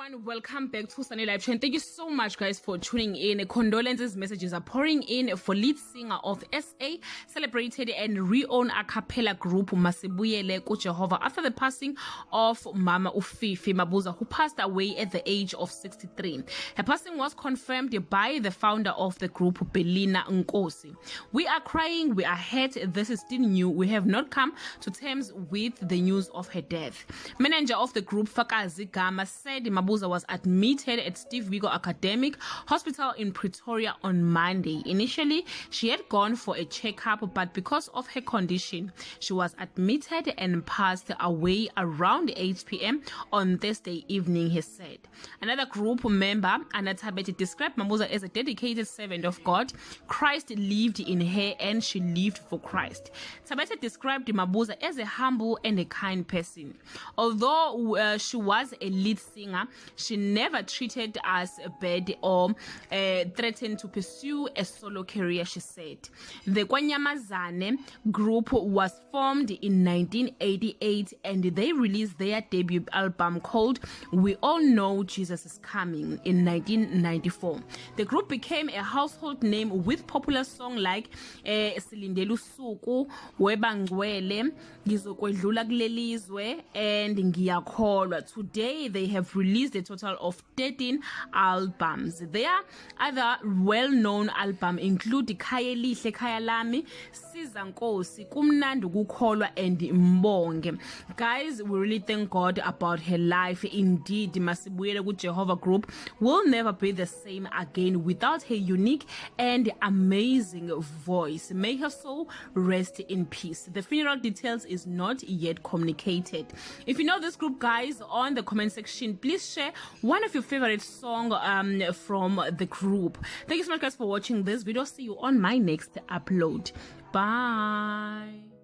everyone, welcome back to Sunday Live Chain. Thank you so much guys for tuning in. Condolences messages are pouring in for lead singer of SA celebrated and renowned a cappella group Masibuyele kuJehova after the passing of Mama Mabuza, who passed away at the age of 63. Her passing was confirmed by the founder of the group, Belina Nkosi. We are crying, we are hurt, this is still new. We have not come to terms with the news of her death. Manager of the group, Fakazi Gama, said Mabuza was admitted at Steve Biko Academic Hospital in Pretoria on Monday. Initially, she had gone for a checkup, but because of her condition, she was admitted and passed away around 8 p.m. on Thursday evening, he said. Another group member, Anatabete, described Mabuza as a dedicated servant of God. Christ lived in her and she lived for Christ. Tabete described Mabuza as a humble and a kind person. Although she was a lead singer, she never treated us bad or threatened to pursue a solo career, she said. The Kwanyamazane group was formed in 1988 and they released their debut album called We All Know Jesus Is Coming in 1994. The group became a household name with popular songs like Silindelu Suku, Webangwele, Gizokwedlula Kulelizwe, and Ngiyakholwa. Today they have released a total of 13 albums. Their other well-known albums include Khaya Lihle Khaya Lami, Siza Nkosi, Kumnandi Ukukholwa, and Mbonge. Guys, we really thank God about her life. Indeed, Masibuyele kuJehova group will never be the same again without her unique and amazing voice. May her soul rest in peace. The funeral details is not yet communicated. If you know this group, guys, on the comment section, please share one of your favorite songs from the group. Thank you so much guys for watching this video. See you on my next upload. Bye.